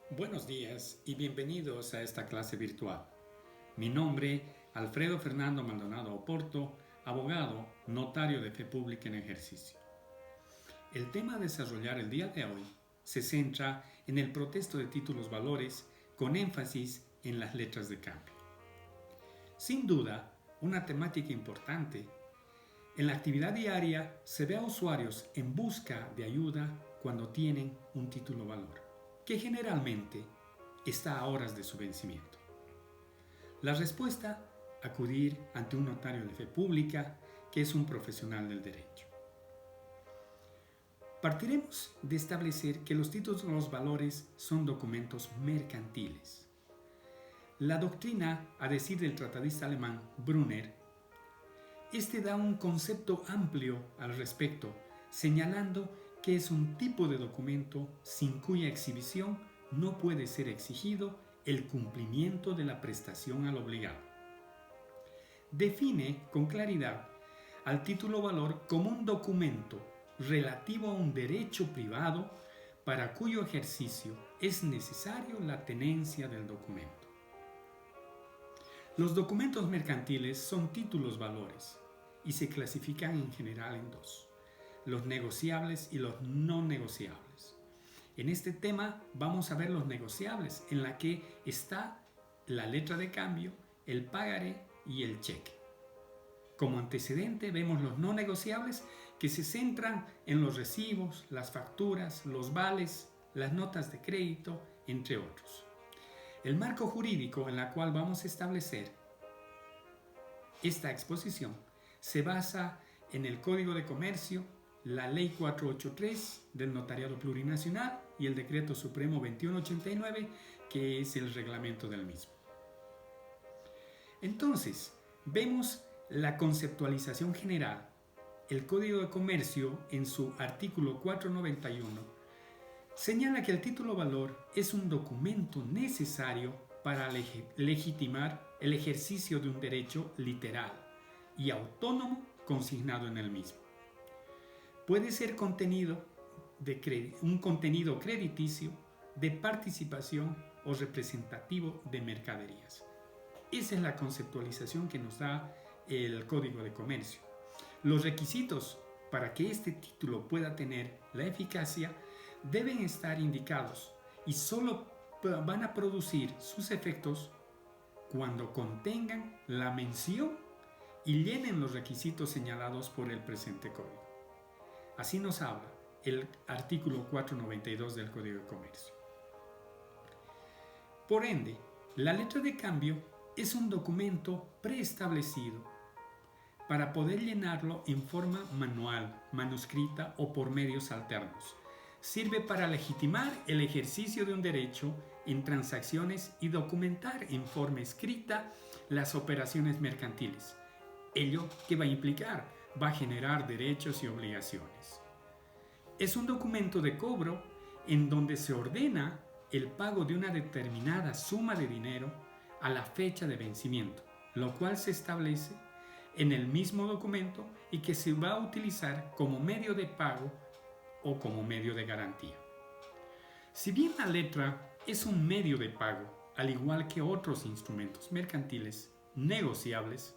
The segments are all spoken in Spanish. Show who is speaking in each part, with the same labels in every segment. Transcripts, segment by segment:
Speaker 1: Buenos días y bienvenidos a esta clase virtual. Mi nombre, Alfredo Fernando Maldonado Oporto, abogado, notario de fe pública en ejercicio. El tema a desarrollar el día de hoy se centra en el protesto de títulos valores con énfasis en las letras de cambio. Sin duda, una temática importante. En la actividad diaria se ve a usuarios en busca de ayuda cuando tienen un título valor, que generalmente está a horas de su vencimiento. La respuesta: acudir ante un notario de fe pública que es un profesional del derecho. Partiremos de establecer que los títulos valores son documentos mercantiles. La doctrina, a decir del tratadista alemán Brunner, da un concepto amplio al respecto, señalando que es un tipo de documento sin cuya exhibición no puede ser exigido el cumplimiento de la prestación al obligado. Define con claridad al título valor como un documento relativo a un derecho privado para cuyo ejercicio es necesario la tenencia del documento. Los documentos mercantiles son títulos valores y se clasifican en general en dos: los negociables y los no negociables. En este tema vamos a ver los negociables, en la que está la letra de cambio, el pagaré y el cheque. Como antecedente vemos los no negociables, que se centran en los recibos, las facturas, los vales, las notas de crédito, entre otros. El marco jurídico en el cual vamos a establecer esta exposición se basa en el Código de Comercio, la Ley 483 del Notariado Plurinacional y el Decreto Supremo 2189, que es el reglamento del mismo. Entonces, vemos la conceptualización general. El Código de Comercio, en su artículo 491, señala que el título valor es un documento necesario para legitimar el ejercicio de un derecho literal y autónomo consignado en el mismo. Puede ser un contenido crediticio, de participación o representativo de mercaderías. Esa es la conceptualización que nos da el Código de Comercio. Los requisitos para que este título pueda tener la eficacia deben estar indicados y solo van a producir sus efectos cuando contengan la mención y llenen los requisitos señalados por el presente código. Así nos habla el artículo 492 del Código de Comercio. Por ende, la letra de cambio es un documento preestablecido para poder llenarlo en forma manual, manuscrita o por medios alternos. Sirve para legitimar el ejercicio de un derecho en transacciones y documentar en forma escrita las operaciones mercantiles. Ello, ¿qué va a implicar? Va a generar derechos y obligaciones. Es un documento de cobro en donde se ordena el pago de una determinada suma de dinero a la fecha de vencimiento, lo cual se establece en el mismo documento y que se va a utilizar como medio de pago o como medio de garantía. Si bien la letra es un medio de pago, al igual que otros instrumentos mercantiles negociables,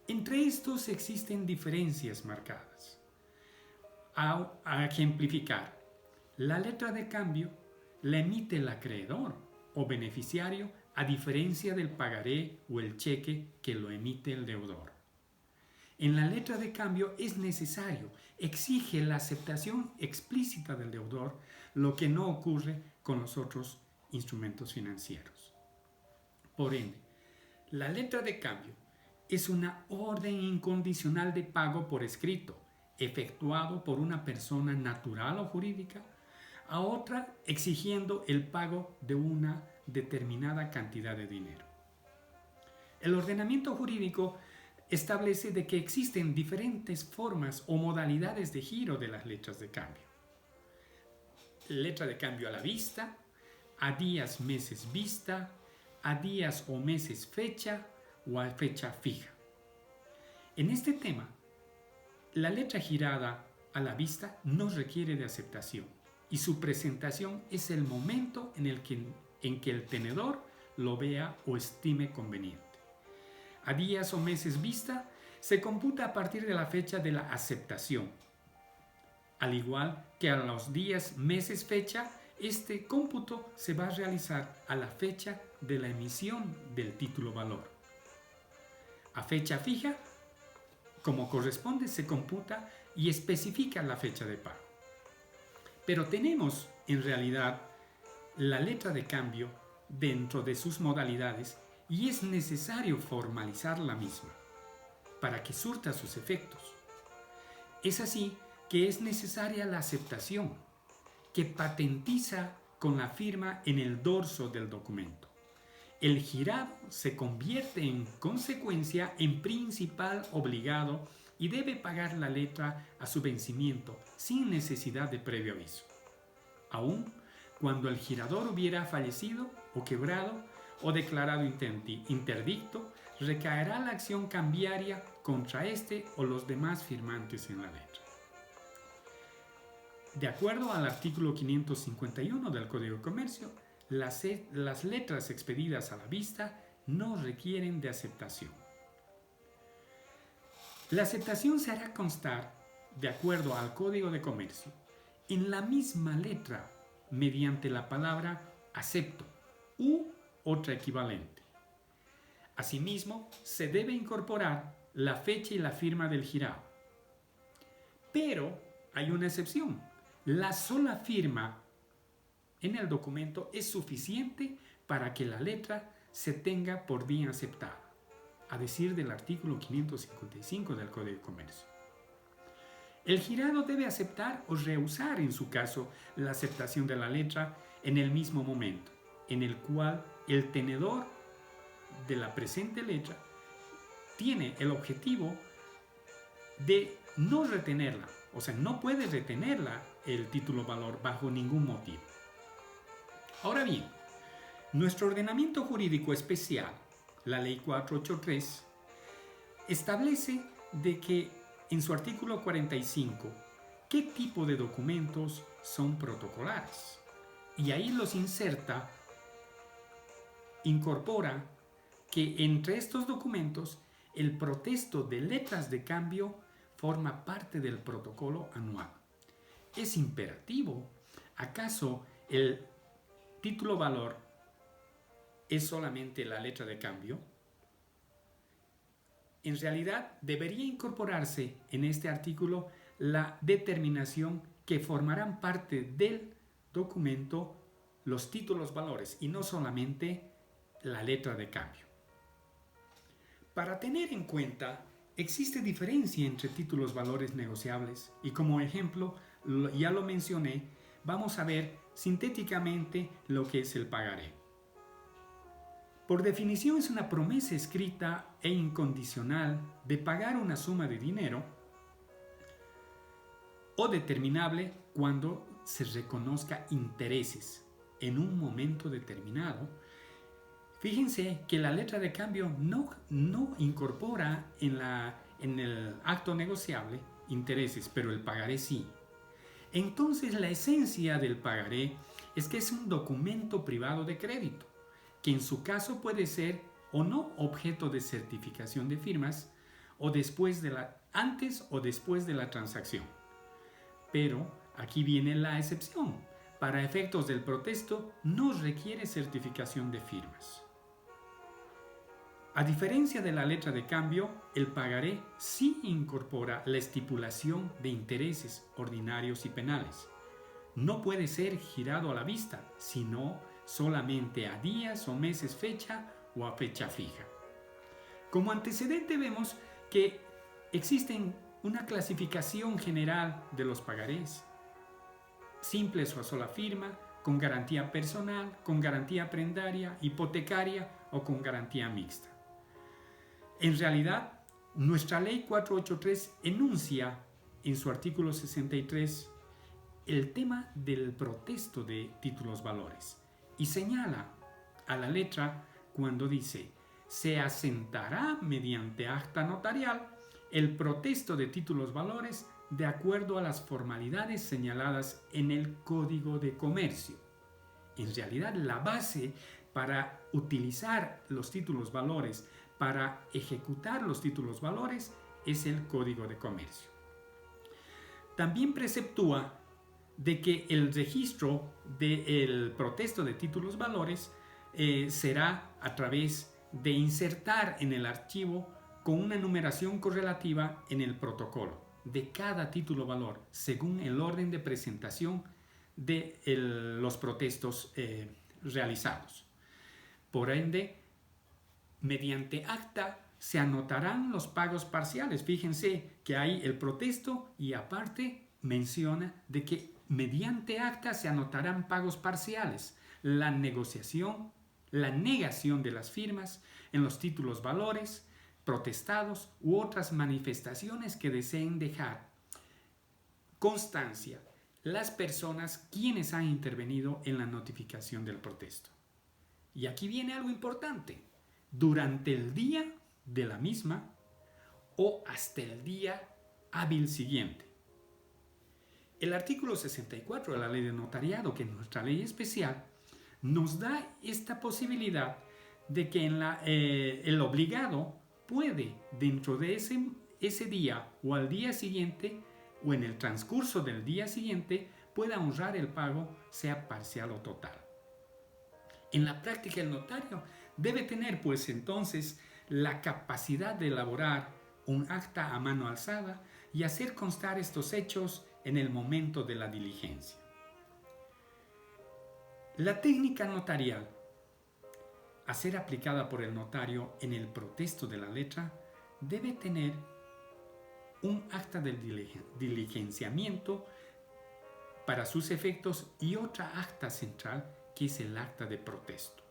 Speaker 1: entre estos existen diferencias marcadas. A ejemplificar, la letra de cambio la emite el acreedor o beneficiario, a diferencia del pagaré o el cheque que lo emite el deudor. En la letra de cambio es necesario, exige la aceptación explícita del deudor, lo que no ocurre con los otros instrumentos financieros. Por ende, la letra de cambio es una orden incondicional de pago por escrito, efectuado por una persona natural o jurídica a otra, exigiendo el pago de una determinada cantidad de dinero. El ordenamiento jurídico establece de que existen diferentes formas o modalidades de giro de las letras de cambio. Letra de cambio a la vista, a días, meses vista, a días o meses fecha o a fecha fija. En este tema, la letra girada a la vista no requiere de aceptación. y su presentación es el momento en que el tenedor lo vea o estime conveniente. A días o meses vista se computa a partir de la fecha de la aceptación. Al igual que a los días, meses, fecha, este cómputo se va a realizar a la fecha de la emisión del título valor. A fecha fija, como corresponde, se computa y especifica la fecha de pago. Pero tenemos, en realidad, la letra de cambio dentro de sus modalidades y es necesario formalizar la misma para que surta sus efectos. Es así que es necesaria la aceptación, que patentiza con la firma en el dorso del documento. El girado se convierte en consecuencia en principal obligado y debe pagar la letra a su vencimiento sin necesidad de previo aviso. Aun cuando el girador hubiera fallecido o quebrado o declarado interdicto, recaerá la acción cambiaria contra este o los demás firmantes en la letra. De acuerdo al artículo 551 del Código de Comercio, las letras expedidas a la vista no requieren de aceptación. La aceptación se hará constar, de acuerdo al Código de Comercio, en la misma letra mediante la palabra acepto u otra equivalente. Asimismo, se debe incorporar la fecha y la firma del girado. Pero hay una excepción. La sola firma en el documento es suficiente para que la letra se tenga por bien aceptada, a decir del artículo 555 del Código de Comercio. El girado debe aceptar o rehusar, en su caso, la aceptación de la letra en el mismo momento, en el cual el tenedor de la presente letra tiene el objetivo de no retenerla, o sea, no puede retenerla el título valor bajo ningún motivo. Ahora bien, nuestro ordenamiento jurídico especial, la Ley 483, establece de que en su artículo 45, qué tipo de documentos son protocolares. Y ahí los incorpora que entre estos documentos el protesto de letras de cambio forma parte del protocolo anual. Es imperativo. ¿Acaso el título valor es solamente la letra de cambio? En realidad debería incorporarse en este artículo la determinación que formarán parte del documento los títulos valores y no solamente la letra de cambio. Para tener en cuenta, existe diferencia entre títulos valores negociables y como ejemplo, ya lo mencioné, vamos a ver sintéticamente lo que es el pagaré. Por definición es una promesa escrita e incondicional de pagar una suma de dinero o determinable cuando se reconozca intereses en un momento determinado. Fíjense que la letra de cambio no incorpora en el acto negociable intereses, pero el pagaré sí. Entonces la esencia del pagaré es que es un documento privado de crédito, que en su caso puede ser o no objeto de certificación de firmas o antes o después de la transacción. Pero aquí viene la excepción. Para efectos del protesto no requiere certificación de firmas. A diferencia de la letra de cambio, el pagaré sí incorpora la estipulación de intereses ordinarios y penales. No puede ser girado a la vista, sino solamente a días o meses fecha o a fecha fija. Como antecedente vemos que existen una clasificación general de los pagarés: simples o a sola firma, con garantía personal, con garantía prendaria, hipotecaria o con garantía mixta. En realidad, nuestra Ley 483 enuncia en su artículo 63 el tema del protesto de títulos valores y señala a la letra cuando dice: se asentará mediante acta notarial el protesto de títulos valores de acuerdo a las formalidades señaladas en el Código de Comercio. En realidad, la base para utilizar los títulos valores, para ejecutar los títulos valores, es el Código de Comercio. También preceptúa de que el registro del protesto de títulos valores será a través de insertar en el archivo con una numeración correlativa en el protocolo de cada título valor según el orden de presentación de los protestos realizados. Por ende, mediante acta se anotarán los pagos parciales. Fíjense que hay el protesto y aparte menciona de que mediante acta se anotarán pagos parciales, la negación de las firmas en los títulos valores protestados u otras manifestaciones que deseen dejar constancia las personas quienes han intervenido en la notificación del protesto. Y aquí viene algo importante: durante el día de la misma o hasta el día hábil siguiente. El artículo 64 de la Ley de Notariado, que es nuestra ley especial, nos da esta posibilidad de que el obligado puede, dentro de ese día o al día siguiente, o en el transcurso del día siguiente, pueda honrar el pago, sea parcial o total. En la práctica, el notario debe tener, pues entonces, la capacidad de elaborar un acta a mano alzada y hacer constar estos hechos en el momento de la diligencia. La técnica notarial, a ser aplicada por el notario en el protesto de la letra, debe tener un acta de diligenciamiento para sus efectos y otra acta central, que es el acta de protesto.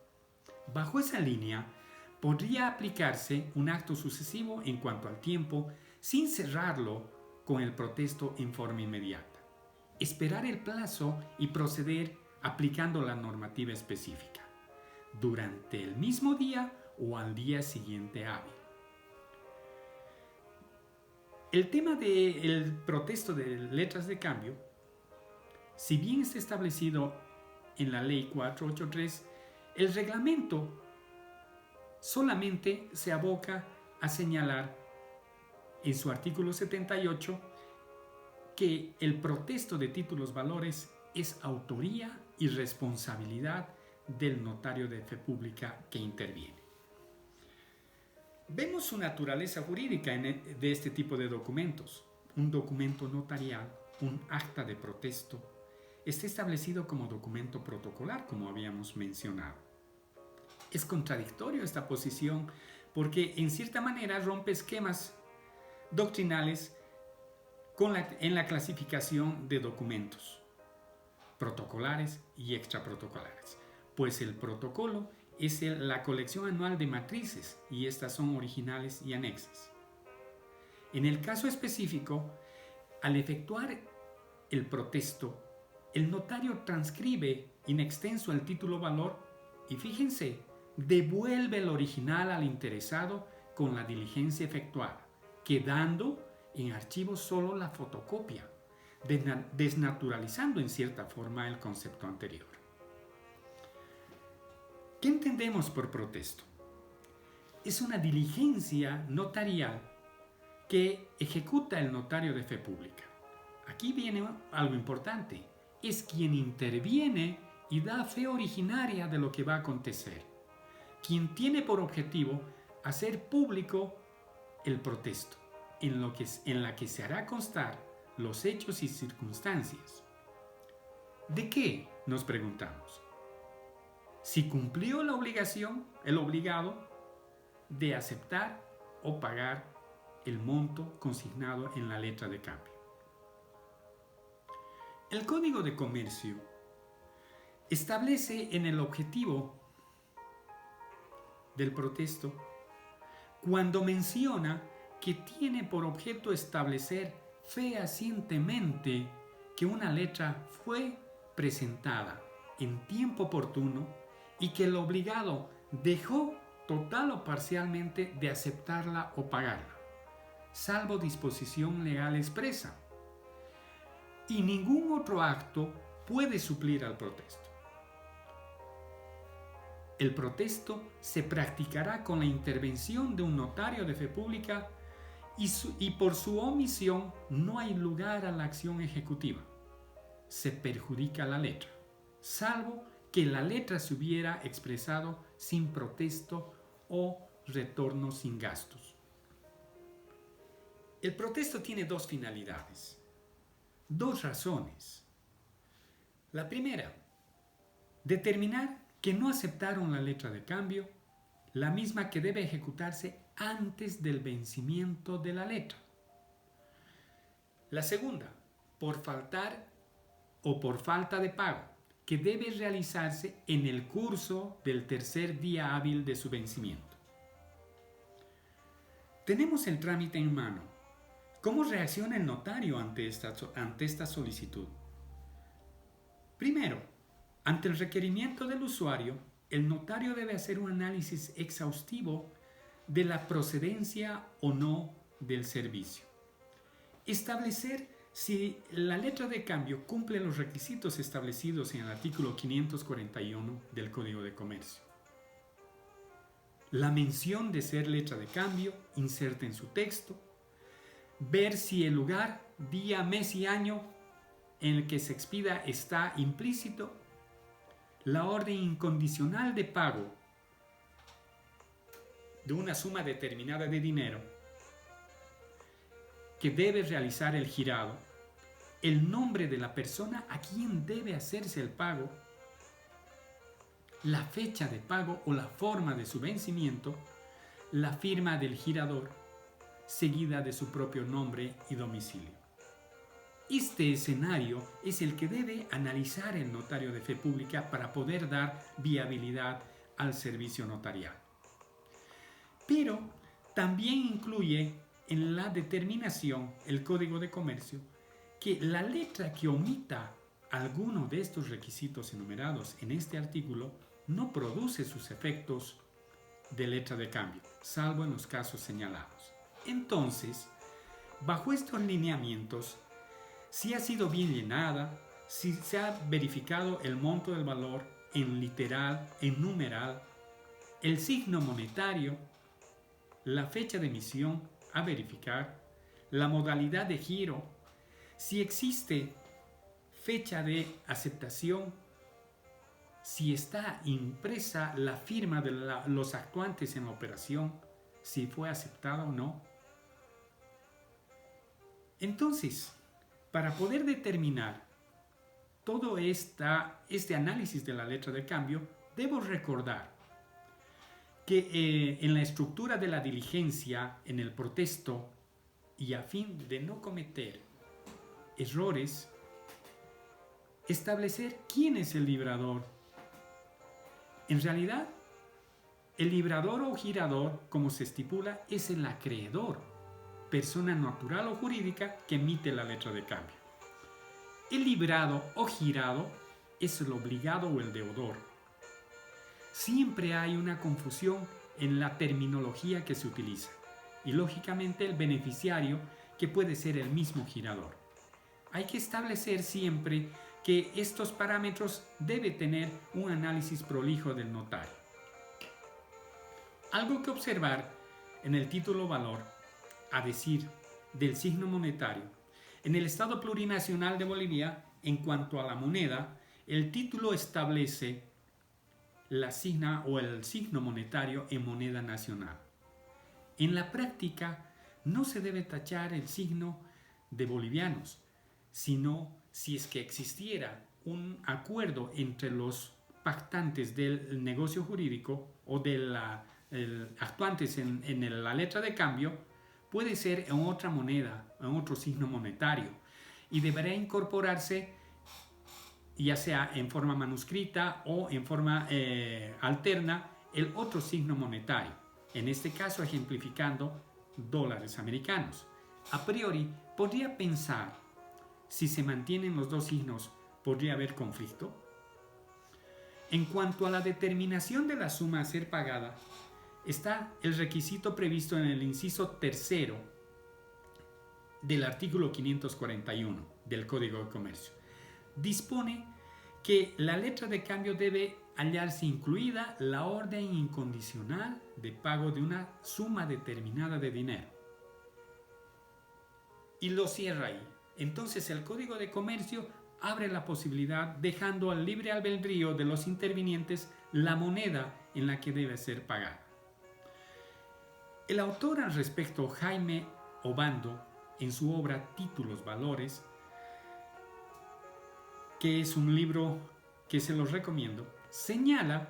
Speaker 1: Bajo esa línea, podría aplicarse un acto sucesivo en cuanto al tiempo, sin cerrarlo con el protesto en forma inmediata. Esperar el plazo y proceder aplicando la normativa específica, durante el mismo día o al día siguiente hábil. El tema del protesto de letras de cambio, si bien está establecido en la Ley 483, el reglamento solamente se aboca a señalar en su artículo 78 que el protesto de títulos valores es autoría y responsabilidad del notario de fe pública que interviene. Vemos su naturaleza jurídica de este tipo de documentos. Un documento notarial, un acta de protesto, está establecido como documento protocolar, como habíamos mencionado. Es contradictorio esta posición porque en cierta manera rompe esquemas doctrinales en la clasificación de documentos protocolares y extraprotocolares, pues el protocolo es la colección anual de matrices y estas son originales y anexas. En el caso específico, al efectuar el protesto, el notario transcribe in extenso el título valor y fíjense, devuelve el original al interesado con la diligencia efectuada, quedando en archivo solo la fotocopia, desnaturalizando en cierta forma el concepto anterior. ¿Qué entendemos por protesto? Es una diligencia notarial que ejecuta el notario de fe pública. Aquí viene algo importante. Es quien interviene y da fe originaria de lo que va a acontecer. Quien tiene por objetivo hacer público el protesto, en la que se hará constar los hechos y circunstancias. ¿De qué? Nos preguntamos. Si cumplió la obligación, el obligado, de aceptar o pagar el monto consignado en la letra de cambio. El Código de Comercio establece en el objetivo del protesto cuando menciona que tiene por objeto establecer fehacientemente que una letra fue presentada en tiempo oportuno y que el obligado dejó total o parcialmente de aceptarla o pagarla, salvo disposición legal expresa. y ningún otro acto puede suplir al protesto. El protesto se practicará con la intervención de un notario de fe pública y por su omisión no hay lugar a la acción ejecutiva. Se perjudica la letra, salvo que la letra se hubiera expresado sin protesto o retorno sin gastos. El protesto tiene dos finalidades, dos razones. La primera, determinar que no aceptaron la letra de cambio, la misma que debe ejecutarse antes del vencimiento de la letra. La segunda, por faltar o por falta de pago, que debe realizarse en el curso del tercer día hábil de su vencimiento. Tenemos el trámite en mano. ¿Cómo reacciona el notario ante esta solicitud? Primero, ante el requerimiento del usuario, el notario debe hacer un análisis exhaustivo de la procedencia o no del servicio. Establecer si la letra de cambio cumple los requisitos establecidos en el artículo 541 del Código de Comercio. La mención de ser letra de cambio inserta en su texto. Ver si el lugar, día, mes y año en el que se expida está implícito. La orden incondicional de pago de una suma determinada de dinero que debe realizar el girado, el nombre de la persona a quien debe hacerse el pago, la fecha de pago o la forma de su vencimiento, la firma del girador, seguida de su propio nombre y domicilio. Este escenario es el que debe analizar el notario de fe pública para poder dar viabilidad al servicio notarial. Pero también incluye en la determinación el Código de Comercio que la letra que omita alguno de estos requisitos enumerados en este artículo no produce sus efectos de letra de cambio, salvo en los casos señalados. Entonces, bajo estos lineamientos, si ha sido bien llenada, si se ha verificado el monto del valor en literal, en numeral, el signo monetario, la fecha de emisión a verificar, la modalidad de giro, si existe fecha de aceptación, si está impresa la firma de los actuantes en la operación, si fue aceptada o no. Entonces, para poder determinar todo este análisis de la letra de cambio, debo recordar que en la estructura de la diligencia, en el protesto, y a fin de no cometer errores, establecer quién es el librador. En realidad, el librador o girador, como se estipula, es el acreedor, persona natural o jurídica que emite la letra de cambio. El librado o girado es el obligado o el deudor. Siempre hay una confusión en la terminología que se utiliza y lógicamente el beneficiario, que puede ser el mismo girador. Hay que establecer siempre que estos parámetros debe tener un análisis prolijo del notario. Algo que observar en el título valor, a decir, del signo monetario. En el Estado Plurinacional de Bolivia, en cuanto a la moneda, el título establece la signa o el signo monetario en moneda nacional. En la práctica, no se debe tachar el signo de bolivianos, sino si es que existiera un acuerdo entre los pactantes del negocio jurídico o de actuantes en la letra de cambio, puede ser en otra moneda, en otro signo monetario, y deberá incorporarse ya sea en forma manuscrita o en forma alterna el otro signo monetario, en este caso ejemplificando dólares americanos. A priori, podría pensar, si se mantienen los dos signos, ¿podría haber conflicto? En cuanto a la determinación de la suma a ser pagada, está el requisito previsto en el inciso tercero del artículo 541 del Código de Comercio. Dispone que la letra de cambio debe hallarse incluida la orden incondicional de pago de una suma determinada de dinero. Y lo cierra ahí. Entonces el Código de Comercio abre la posibilidad, dejando al libre albedrío de los intervinientes la moneda en la que debe ser pagada. El autor al respecto, Jaime Obando, en su obra Títulos Valores, que es un libro que se los recomiendo, señala: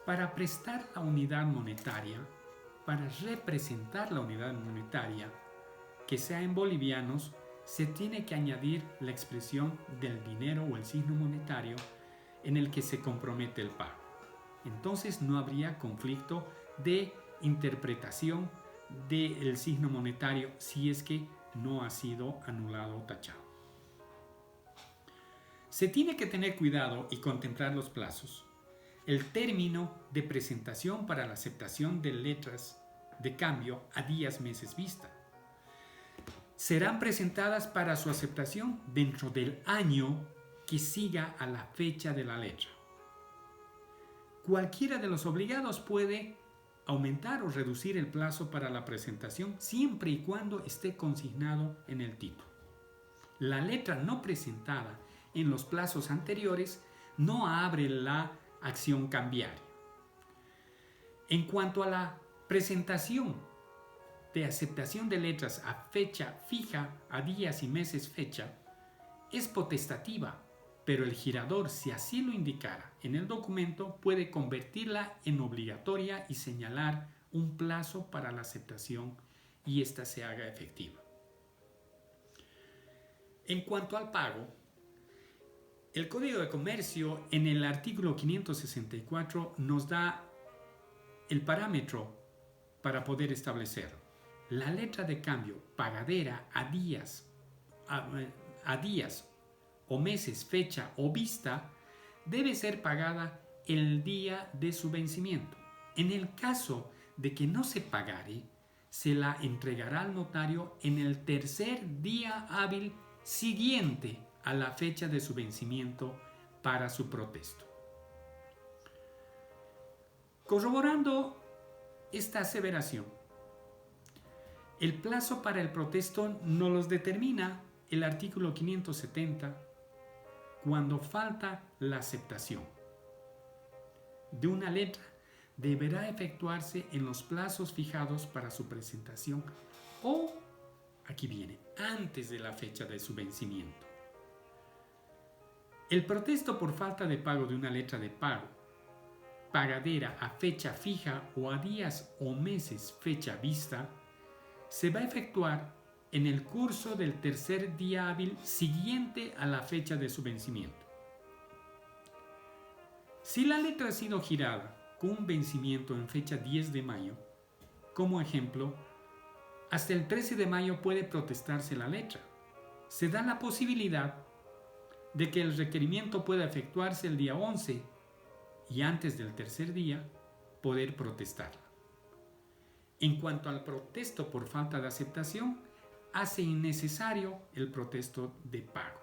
Speaker 1: para prestar la unidad monetaria, para representar la unidad monetaria, que sea en bolivianos, se tiene que añadir la expresión del dinero o el signo monetario en el que se compromete el pago. Entonces no habría conflicto de interpretación del signo monetario si es que no ha sido anulado o tachado. Se tiene que tener cuidado y contemplar los plazos. El término de presentación para la aceptación de letras de cambio a días, meses vista. Serán presentadas para su aceptación dentro del año que siga a la fecha de la letra. Cualquiera de los obligados puede aumentar o reducir el plazo para la presentación siempre y cuando esté consignado en el título. La letra no presentada en los plazos anteriores no abre la acción cambiaria. En cuanto a la presentación de aceptación de letras a fecha fija, a días y meses fecha, es potestativa, pero el girador, si así lo indicara en el documento, puede convertirla en obligatoria y señalar un plazo para la aceptación y ésta se haga efectiva. En cuanto al pago, el Código de Comercio en el artículo 564 nos da el parámetro para poder establecerlo. La letra de cambio pagadera a días o meses, fecha o vista debe ser pagada el día de su vencimiento. En el caso de que no se pagare, se la entregará al notario en el tercer día hábil siguiente a la fecha de su vencimiento para su protesto. Corroborando esta aseveración, el plazo para el protesto nos los determina el artículo 570 cuando falta la aceptación de una letra. Deberá efectuarse en los plazos fijados para su presentación o, aquí viene, antes de la fecha de su vencimiento. El protesto por falta de pago de una letra de pago, pagadera a fecha fija o a días o meses fecha vista, se va a efectuar en el curso del tercer día hábil siguiente a la fecha de su vencimiento. Si la letra ha sido girada con un vencimiento en fecha 10 de mayo, como ejemplo, hasta el 13 de mayo puede protestarse la letra. Se da la posibilidad de que el requerimiento pueda efectuarse el día 11 y antes del tercer día poder protestarla. En cuanto al protesto por falta de aceptación, hace innecesario el protesto de pago.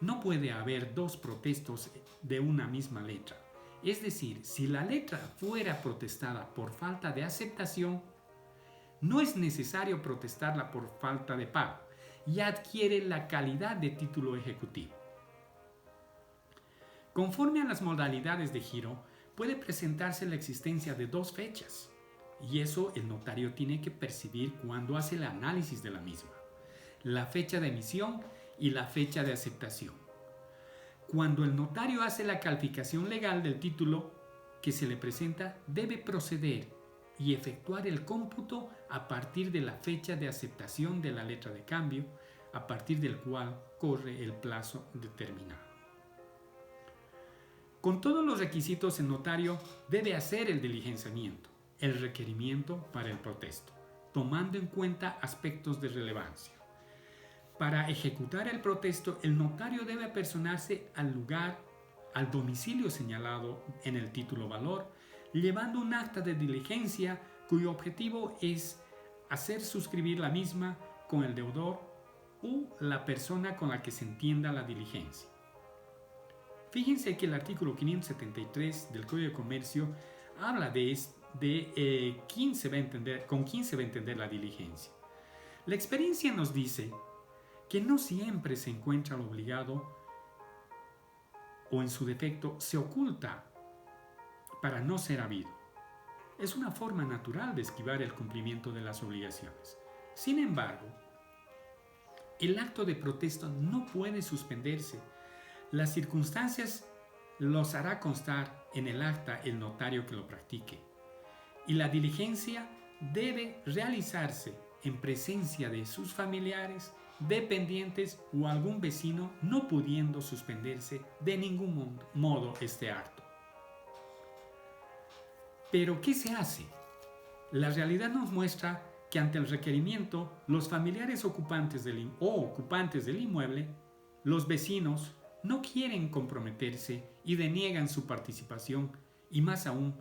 Speaker 1: No puede haber dos protestos de una misma letra. Es decir, si la letra fuera protestada por falta de aceptación, no es necesario protestarla por falta de pago y adquiere la calidad de título ejecutivo. Conforme a las modalidades de giro, puede presentarse la existencia de dos fechas. Y eso el notario tiene que percibir cuando hace el análisis de la misma. La fecha de emisión y la fecha de aceptación. Cuando el notario hace la calificación legal del título que se le presenta, debe proceder y efectuar el cómputo a partir de la fecha de aceptación de la letra de cambio, a partir del cual corre el plazo determinado. Con todos los requisitos, el notario debe hacer el diligenciamiento, el requerimiento para el protesto, tomando en cuenta aspectos de relevancia. Para ejecutar el protesto, el notario debe apersonarse al lugar, al domicilio señalado en el título valor, llevando un acta de diligencia cuyo objetivo es hacer suscribir la misma con el deudor u la persona con la que se entienda la diligencia. Fíjense que el artículo 573 del Código de Comercio habla de con quién se va a entender la diligencia. La experiencia nos dice que no siempre se encuentra el obligado o en su defecto se oculta para no ser habido. Es una forma natural de esquivar el cumplimiento de las obligaciones. Sin embargo, el acto de protesto no puede suspenderse. Las circunstancias los hará constar en el acta el notario que lo practique. Y la diligencia debe realizarse en presencia de sus familiares, dependientes o algún vecino, no pudiendo suspenderse de ningún modo este acto. Pero, ¿qué se hace? La realidad nos muestra que ante el requerimiento, los familiares ocupantes del inmueble, los vecinos, no quieren comprometerse y deniegan su participación y más aún,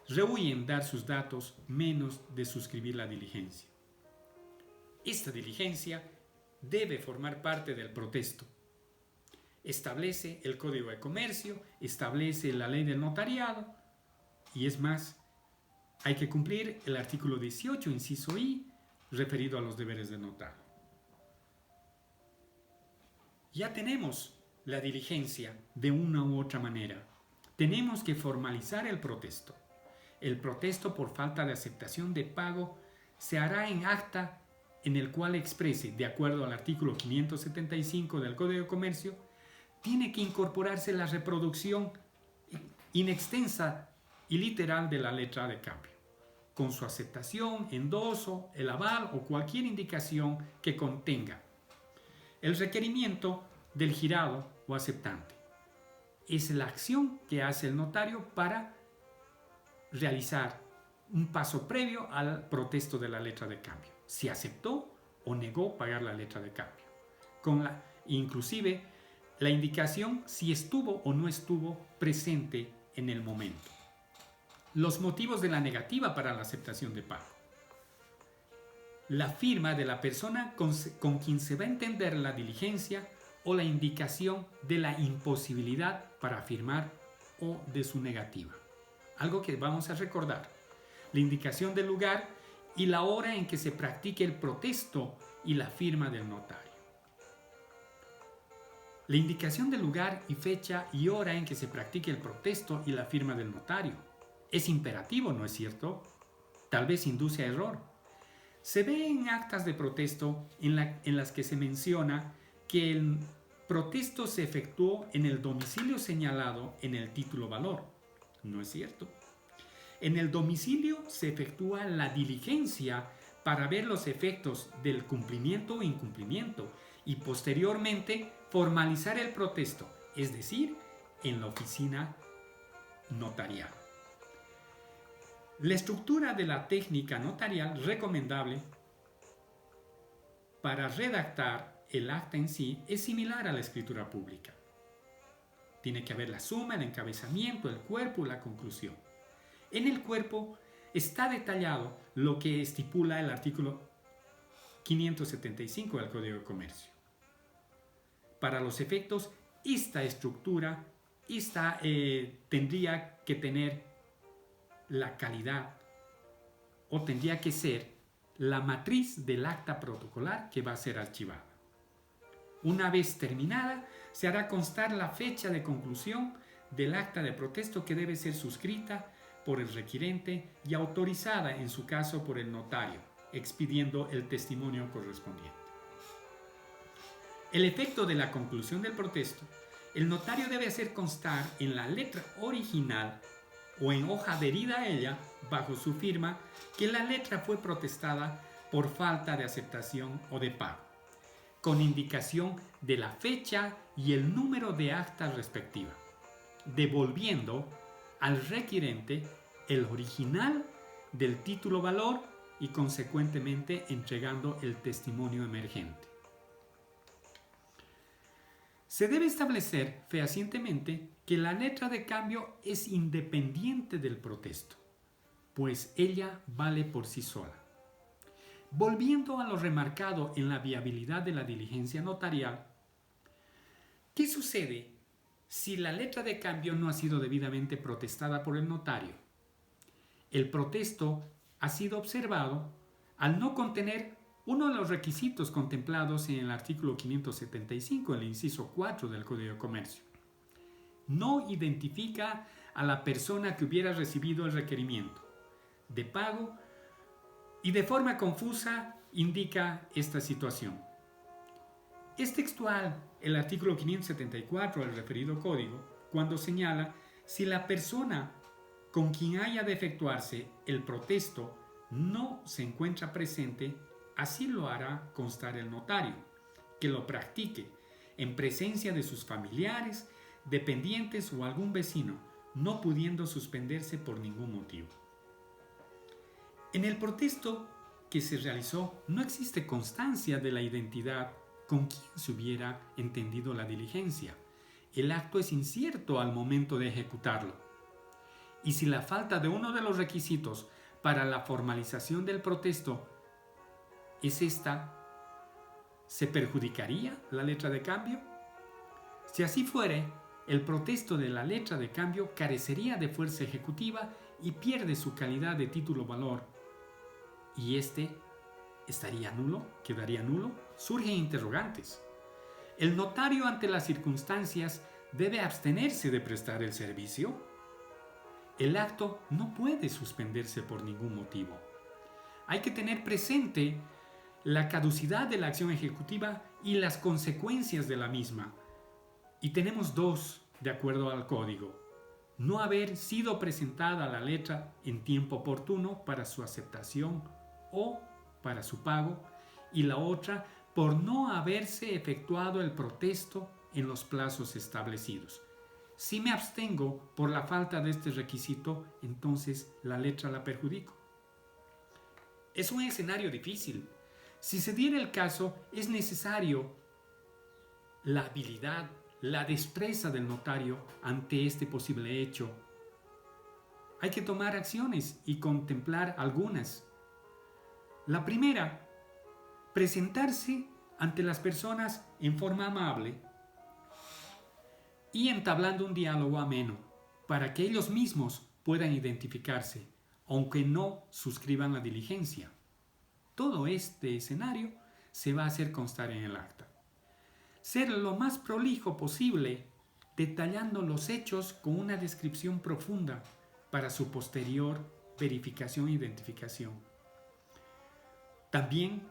Speaker 1: rehúyen dar sus datos menos de suscribir la diligencia. Esta diligencia debe formar parte del protesto. Establece el Código de Comercio, establece la ley del notariado y es más, hay que cumplir el artículo 18, inciso I, referido a los deberes del notario. Ya tenemos la diligencia de una u otra manera. Tenemos que formalizar el protesto. El protesto por falta de aceptación de pago se hará en acta en el cual exprese, de acuerdo al artículo 575 del Código de Comercio, tiene que incorporarse la reproducción inextensa y literal de la letra de cambio, con su aceptación, endoso, el aval o cualquier indicación que contenga el requerimiento del girado o aceptante. Es la acción que hace el notario para realizar un paso previo al protesto de la letra de cambio. Si aceptó o negó pagar la letra de cambio. Inclusive la indicación si estuvo o no estuvo presente en el momento. Los motivos de la negativa para la aceptación de pago. La firma de la persona con quien se va a entender la diligencia o la indicación de la imposibilidad para firmar o de su negativa. Algo que vamos a recordar. La indicación del lugar y la hora en que se practique el protesto y la firma del notario. La indicación del lugar y fecha y hora en que se practique el protesto y la firma del notario. Es imperativo, ¿no es cierto? Tal vez induce a error. Se ve en actas de protesto en las que se menciona que el protesto se efectuó en el domicilio señalado en el título valor. No es cierto. En el domicilio se efectúa la diligencia para ver los efectos del cumplimiento o incumplimiento y posteriormente formalizar el protesto, es decir, en la oficina notarial. La estructura de la técnica notarial recomendable para redactar el acta en sí es similar a la escritura pública. Tiene que haber la suma, el encabezamiento, el cuerpo y la conclusión. En el cuerpo está detallado lo que estipula el artículo 575 del Código de Comercio. Para los efectos, esta estructura tendría que tener la calidad o tendría que ser la matriz del acta protocolar que va a ser archivada. Una vez terminada, se hará constar la fecha de conclusión del acta de protesto que debe ser suscrita por el requirente y autorizada en su caso por el notario, expidiendo el testimonio correspondiente. El efecto de la conclusión del protesto, el notario debe hacer constar en la letra original o en hoja adherida a ella, bajo su firma, que la letra fue protestada por falta de aceptación o de pago, con indicación de la fecha y el número de acta respectiva, devolviendo al requirente el original del título valor y consecuentemente entregando el testimonio emergente. Se debe establecer fehacientemente que la letra de cambio es independiente del protesto, pues ella vale por sí sola. Volviendo a lo remarcado en la viabilidad de la diligencia notarial, ¿qué sucede si la letra de cambio no ha sido debidamente protestada por el notario? El protesto ha sido observado al no contener uno de los requisitos contemplados en el artículo 575, el inciso 4 del Código de Comercio. No identifica a la persona que hubiera recibido el requerimiento de pago y de forma confusa indica esta situación. Es textual el artículo 574 del referido código cuando señala si la persona con quien haya de efectuarse el protesto no se encuentra presente, así lo hará constar el notario, que lo practique en presencia de sus familiares, dependientes o algún vecino, no pudiendo suspenderse por ningún motivo. En el protesto que se realizó no existe constancia de la identidad con quien se hubiera entendido la diligencia. El acto es incierto al momento de ejecutarlo. Y si la falta de uno de los requisitos para la formalización del protesto es esta, ¿se perjudicaría la letra de cambio? Si así fuere, el protesto de la letra de cambio carecería de fuerza ejecutiva y pierde su calidad de título valor. ¿Y este estaría nulo? ¿Quedaría nulo? Surgen interrogantes. ¿El notario ante las circunstancias debe abstenerse de prestar el servicio? El acto no puede suspenderse por ningún motivo. Hay que tener presente la caducidad de la acción ejecutiva y las consecuencias de la misma. Y tenemos dos, de acuerdo al código. No haber sido presentada la letra en tiempo oportuno para su aceptación o para su pago, y la otra por no haberse efectuado el protesto en los plazos establecidos. Si me abstengo por la falta de este requisito, entonces la letra la perjudico. Es un escenario difícil. Si se diera el caso, es necesario la habilidad, la destreza del notario ante este posible hecho. Hay que tomar acciones y contemplar algunas. La primera, presentarse ante las personas en forma amable y entablando un diálogo ameno para que ellos mismos puedan identificarse, aunque no suscriban la diligencia. Todo este escenario se va a hacer constar en el acta. Ser lo más prolijo posible, detallando los hechos con una descripción profunda para su posterior verificación e identificación. También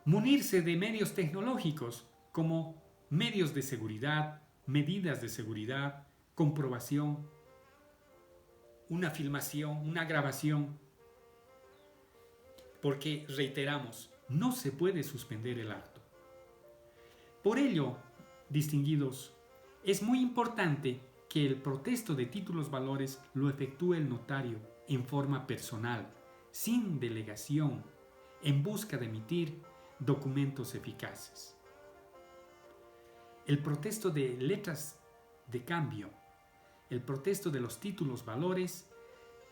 Speaker 1: munirse de medios tecnológicos como medios de seguridad, medidas de seguridad, comprobación, una filmación, una grabación, porque reiteramos, no se puede suspender el acto. Por ello, distinguidos, es muy importante que el protesto de títulos valores lo efectúe el notario en forma personal, sin delegación, en busca de emitir documentos eficaces. El protesto de letras de cambio, el protesto de los títulos valores,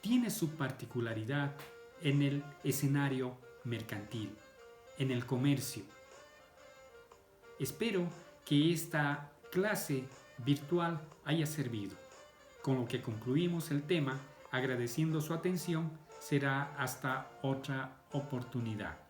Speaker 1: tiene su particularidad en el escenario mercantil, en el comercio. Espero que esta clase virtual haya servido. Con lo que concluimos el tema, agradeciendo su atención, será hasta otra oportunidad.